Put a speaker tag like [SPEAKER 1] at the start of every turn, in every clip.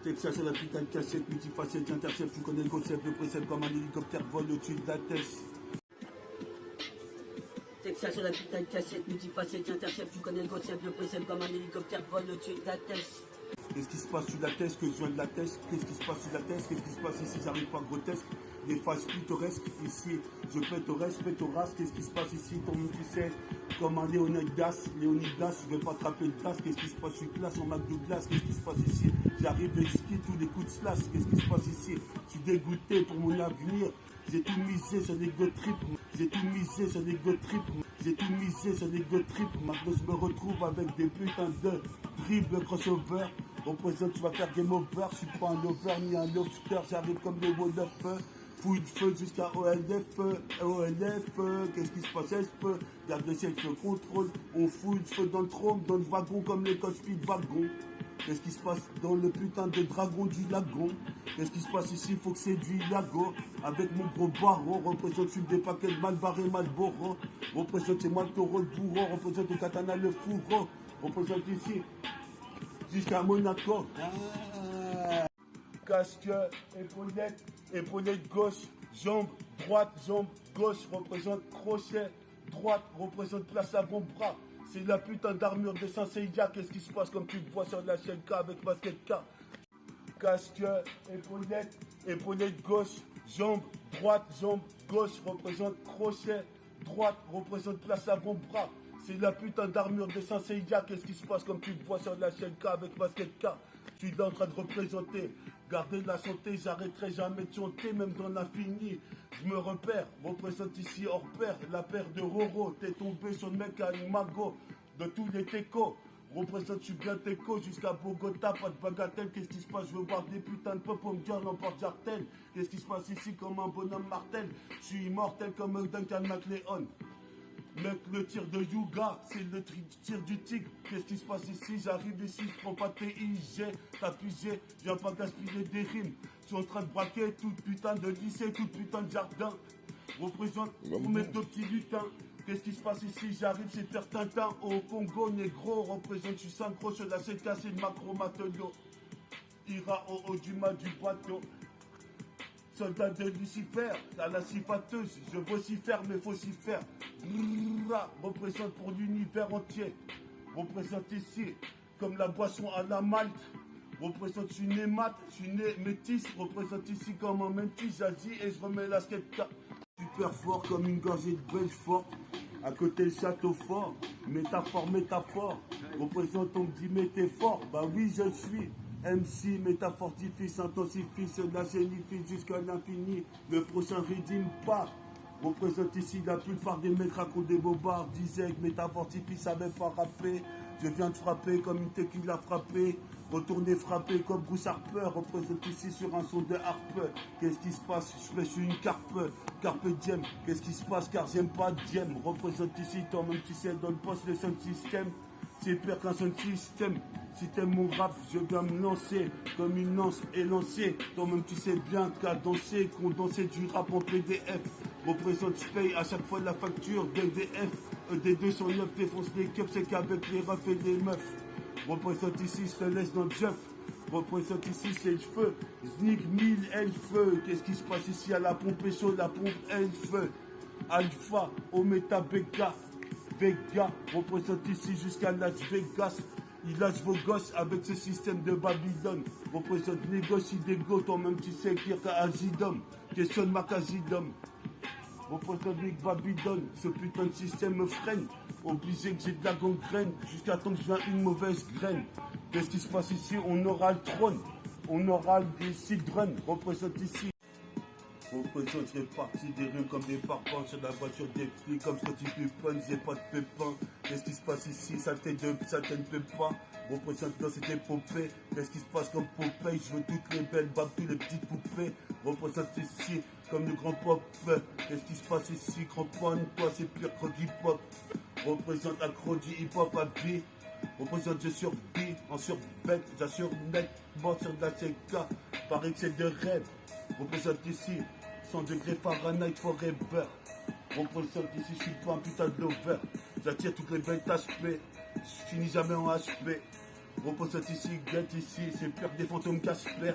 [SPEAKER 1] Texas sur la putain de cassette, multifacette, j'intercepte, tu connais le concept, le précepte comme un hélicoptère vole au-dessus de la tête.
[SPEAKER 2] Texas sur la putain de cassette, multifacette, j'intercepte, tu connais le concept, le précepte comme un hélicoptère vole au-dessus de la tête.
[SPEAKER 1] Qu'est-ce qui se passe sur la tête, que je viens de la tête? Qu'est-ce qui se passe sur la tête? Qu'est-ce qui se passe ici? J'arrive pas grotesque. Des phases pittoresques ici. Je pète au reste, pète au race. Qu'est-ce qui se passe ici? Ton nom, tu sais, comme un Léonidas. Léonidas, je vais pas attraper le glace. Qu'est-ce qui se passe? Je suis classe en Mac de glace. Qu'est-ce qui se passe ici? J'arrive exquis tous les coups de slash. Qu'est-ce qui se passe ici? Je suis dégoûté pour mon avenir. J'ai tout misé sur des go trips. J'ai tout misé sur des go trips. J'ai tout misé sur des go trips. Maintenant, je me retrouve avec des putains de dribbles crossover. Représente, tu vas faire game over, je suis pas un lover ni un lofter, j'arrive comme des Wall of Feu, fouille de feu jusqu'à OLF, qu'est-ce qui se passe, FE, garde le ciel, je contrôle, on fouille de feu dans le trône, dans le wagon comme les coachs de wagon. Qu'est-ce qui se passe dans le putain de dragon du lagon? Qu'est-ce qui se passe ici? Faut que c'est du lago. Avec mon gros baron, représente sur des paquets de mal barré, mal bourron. Représente c'est moi le taureau, le bourreau, représente le katana, le fourreau. Représente ici jusqu'à Monaco. Casque, épaulette, épaulette gauche, jambe droite, jambe gauche, représente crochet, droite, représente place avant-bras. C'est la putain d'armure de Saint-Seiya. Qu'est-ce qui se passe comme tu le vois sur la chaîne K avec basket K? Casque, épaulette, épaulette gauche, jambe droite, jambe gauche, représente crochet, droite, représente place avant-bras. C'est la putain d'armure de Saint-Seiya. Qu'est-ce qui se passe comme tu le vois sur la chaîne K avec basket K? Je suis là en train de représenter. Garder la santé, j'arrêterai jamais de chanter, même dans l'infini. Je me repère, représente ici hors pair, la paire de Roro. T'es tombé sur le mec à une mago de tous les techos. Représente, je suis bien teco jusqu'à Bogota, pas de bagatelle. Qu'est-ce qui se passe? Je veux voir des putains de pop girl en porte-jartel. Qu'est-ce qui se passe ici comme un bonhomme martel? Je suis immortel comme un Duncan McLeod. Mec, le tir de Yuga, c'est le tir du tigre. Qu'est-ce qui se passe ici? J'arrive ici, je prends pas TIG, t'appuies, je viens pas gaspiller des rimes. Je suis en train de braquer toute putain de lycée, toute putain de jardin. Représente pour mes deux petits lutins. Qu'est-ce qui se passe ici? J'arrive, c'est Père Tintin au Congo, négro. Représente, je suis synchro sur la CK, c'est le macro matelot. Ira au haut du mât du bateau. Soldat de Lucifer, à la sifateuse, je vocifère mais faut s'y faire. Représente pour l'univers entier. Représente ici comme la boisson à la malte. Représente, je suis né mat, je suis né métis. Représente ici comme un métis, j'agis et je remets la skate. Super fort comme une gorgée de Belfort. À côté le château fort, métaphore, métaphore. Représente, on me dit mais t'es fort, bah oui je suis. MC, métaphortifie, s'intensifie, se la génifie jusqu'à l'infini. Le prochain rédime pas. Représente ici la plupart des mecs racontent des bobards. Disaient que métaphortifie savait pas rapper. Je viens de frapper comme une tequila frappée. Retourner frapper comme Bruce Harper. Représente ici sur un son de harpe. Qu'est-ce qui se passe? Je suis une carpe. Carpe diem. Qu'est-ce qui se passe? Car j'aime pas diem. Représente ici toi-même tu sais dans le poste le sound system. C'est pire qu'un sound system. Si t'aimes mon rap, je viens me lancer comme une lance élancée. Toi-même, tu sais bien qu'à danser, condenser du rap en PDF. Représente, je paye à chaque fois la facture d'EDF. ED2 sur 9, défonce les cups, c'est qu'avec les refs et les meufs. Représente ici, je te laisse dans le jeff. Représente ici, c'est le feu. Znig 1000, elle feu. Qu'est-ce qui se passe ici à la pompe chaud, la pompe, elle feu. Alpha, Omega, Beta, Vega. Représente ici jusqu'à Las Vegas. Il lâche vos gosses avec ce système de Babylone. Représente négocie d'égo, toi-même tu sais qu'il y a Agidom. Questionne ma Casidom. Représente Nick Babylone, ce putain de système me freine. Obligé que j'ai de la gangrène, jusqu'à temps que je viens une mauvaise graine. Qu'est-ce qui se passe ici? On aura le trône, on aura des sidruns. Représente ici. Représente, je répartis des rimes comme des parpaings sur la voiture des flics, comme Scotty Pippen, j'ai pas de pépin. Qu'est-ce qui se passe ici? Ça ne paie pas. Représente dans cette épopée. Qu'est-ce qui se passe comme Popeye? Je veux toutes les belles babes, toutes les petites poupées. Représente ici comme le grand pop. Qu'est-ce qui se passe ici? Cramponne, toi c'est pire que hip-hop. Représente accro du hip-hop à vie. Représente je survis, en surbête, j'assure net, mort sur de la CK. Pareil que c'est de rêve. Représente ici 100 degrés Fahrenheit forever. Représente ici, je suis pas un putain de lover. J'attire toutes les bêtes HP. Je finis jamais en HP. représente ici, guette ici, c'est pire des fantômes Casper.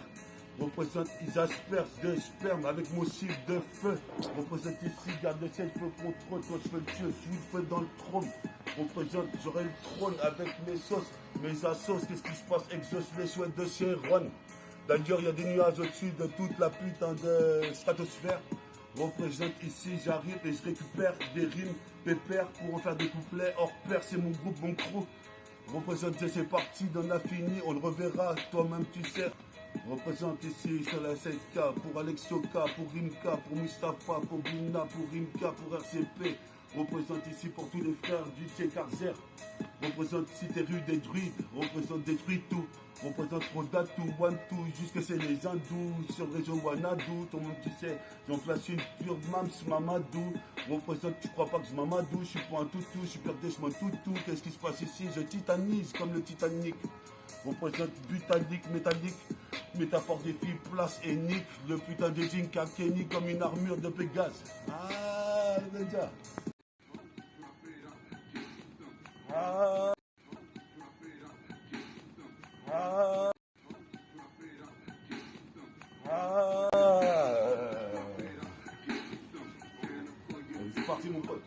[SPEAKER 1] Représente, ils aspergent de sperme avec mon cible de feu. Représente ici, garde le ciel, feu contrôle, quand je fais le dieu, je suis le feu dans le trône. Représente, j'aurai le trône avec mes sauces, mes assos, qu'est-ce qui se passe, exauce les souhaits de Chéron. D'ailleurs, il y a des nuages au-dessus de toute la putain de stratosphère. Représente ici, j'arrive et je récupère des rimes pépères pour en faire des couplets hors pair, c'est mon groupe, mon crew. Représente, c'est parti dans l'infini, on le reverra, toi-même tu sais. Représente ici sur la 7K, pour Alexioka, pour Rimka, pour Mustapha, pour Bina, pour Rimka, pour RCP. Représente ici pour tous les frères du Tchekarzer. Représente ici tes rues des druides, représente détruit tout. Représente Rodatu, Wantu, jusque c'est les hindous, sur le région Wanadu, tout le monde tu sais, j'en place une pure Mams Mamadou. Représente, tu crois pas que je Mamadou, je suis pas un toutou, je suis perdé, je m'en toutou. Qu'est-ce qui se passe ici? Je titanise comme le Titanic. Représente butanique, métallique, métaphore des filles, place et nique, le putain de Jinka Kenny comme une armure de Pégase. Ah, le gars. Ah. Ah. Ah. C'est parti mon pote.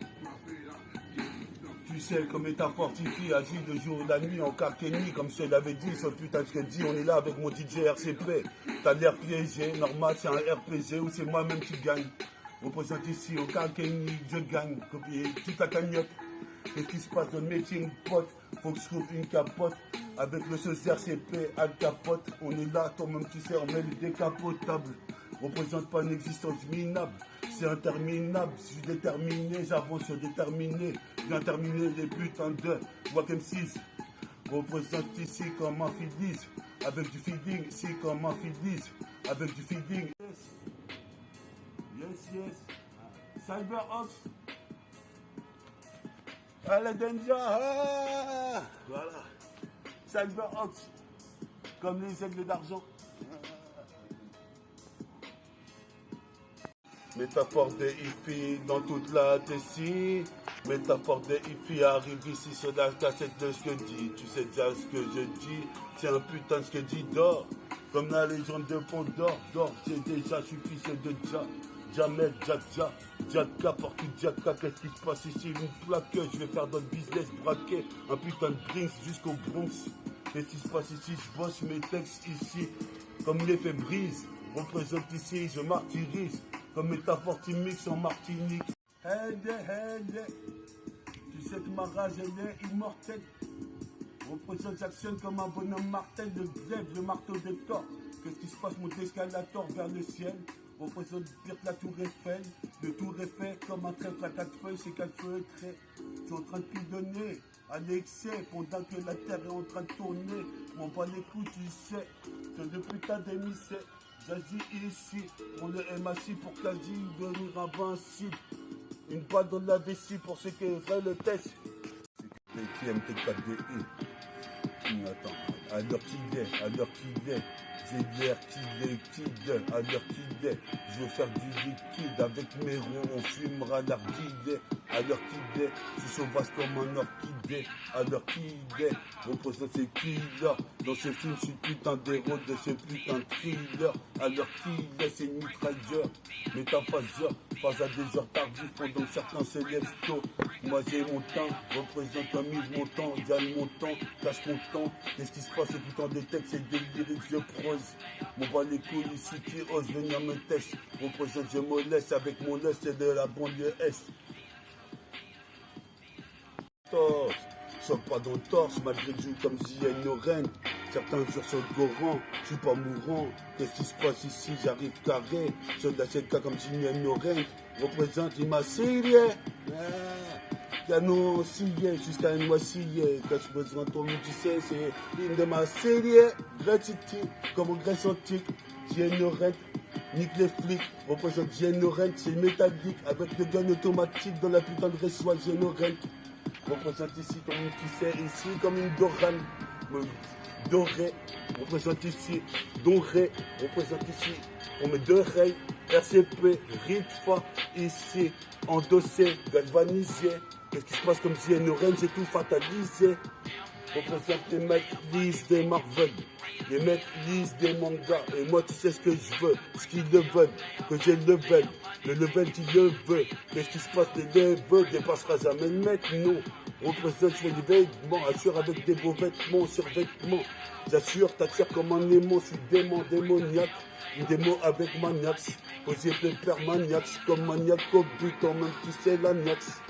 [SPEAKER 1] Tu sais, comme état fortifié, agit de jour et de nuit en Kakeni, comme je l'avais dit, ce putain de ce que dit, on est là avec mon DJ RCP. T'as l'air piégé, normal, c'est un RPG ou c'est moi-même qui gagne. Représente ici au Kakeni, je gagne, copier toute la cagnotte. Qu'est-ce qui se passe dans le métier, pote? Faut que je trouve une capote. Avec le sauce RCP, à capote. On est là, toi-même tu sais, on met le décapotable. Représente pas une existence minable. C'est interminable, je suis déterminé, j'avance sur déterminé. Je viens terminer les putains de Wack M6. Représente ici comme un feedlise. Avec du feeding, ici comme un feedlise. Avec du feeding. Yes. CyberOps. Allez, Danger. Ah, voilà. CyberOps. Comme les aigles d'argent. Métaphore des hippies dans toute la Tessie. Métaphore des hippies arrive ici sur la cassette de ce que dit. Tu sais déjà ce que je dis. C'est un putain de ce que dit d'or. Comme la légende de Pandore. D'or, c'est déjà suffisant de Dja. Jamel, Dja. Djadka, partout Djadka. Qu'est-ce qui se passe ici? Une plaque, je vais faire dans le business braqué. Un putain de drinks jusqu'au Bronx. Qu'est-ce qui se passe ici? Je bosse mes textes ici. Comme l'effet brise. Représente ici, je martyrise. Comme métaphore qui mixe en Martinique. Hey, tu sais que ma rage elle est immortelle. Représente, j'actionne comme un bonhomme martel de glaive, le marteau de Thor. Qu'est-ce qui se passe, mon escalator vers le ciel? Représente pire que la tour Eiffel. Le tour est fait comme un trèfle à 4 feuilles, c'est 4 feuilles traits. Je suis en train de tout donner à l'excès pendant que la terre est en train de tourner. M'en bats les coups, tu sais. C'est de putain d'émissaire. J'agis ici, on le MAC pour quasi devenir invincible. Une balle dans la vessie pour ceux qui feraient le test. C'est TMT4DE. Attends, à l'heure qu'il est, j'ai l'air qu'il est, à l'heure qu'il est. Je veux faire du liquide avec mes ronds, on fumera l'arguide. À l'heure qu'il est, je suis sauvage comme un orchidée. À l'heure qu'il est, représente ces killers. Dans ce film, je suis putain d'héros de ce putain de thriller. À l'heure qu'il est, c'est mitrailleur, métaphaseur, phase à des heures tardives pendant que certains se lèvent tôt. Moi j'ai mon temps, représente un mise mon temps, gagne mon temps, cache mon temps. Qu'est-ce qui se passe, ce putain de texte, c'est des lyriques, je prose. Mon bas les couilles ici qui ose venir me tester. Représente, je me laisse avec mon laisse, c'est de la banlieue Est. Torse, saute pas dans le torse, malgré que je joue comme si il y a une reine. Certains jours sur le Goran, je suis pas mourant. Qu'est-ce qui se passe ici, j'arrive carré. Je de la CK comme si il y a une reine. Représente, il m'a scié. Piano scié, jusqu'à une mois scié. Quand je besoin de ton tu sais, c'est une de ma série. Gratitude, comme au Grèce antique. J'ai une reine. Nique les flics, représente Génorent, c'est métallique, avec le gun automatique dans la putain de réseau Génorent. Représente ici comme une qui ici comme une dorane, dorée, représente ici, dorée, représente ici, on met deux rails, RCP, Ritfa, ici, endossé, galvanisé. Qu'est-ce qui se passe comme Génorent, c'est tout fatalisé. représente les mecs lisent des Marvel. Les mecs lisent des mangas. Et moi, tu sais ce que je veux, ce qu'ils le veulent. Que j'ai le level. Le level qui le veut. Qu'est-ce qui se passe? Les neveux dépassera jamais le mec, non. Représente sur les vêtements, assure avec des beaux vêtements, survêtements. J'assure, t'attire comme un aimant, je suis démon, démoniaque. Une démo avec Maniax, posé de père Maniax, comme maniaque au but, en même tu sais l'Aniax.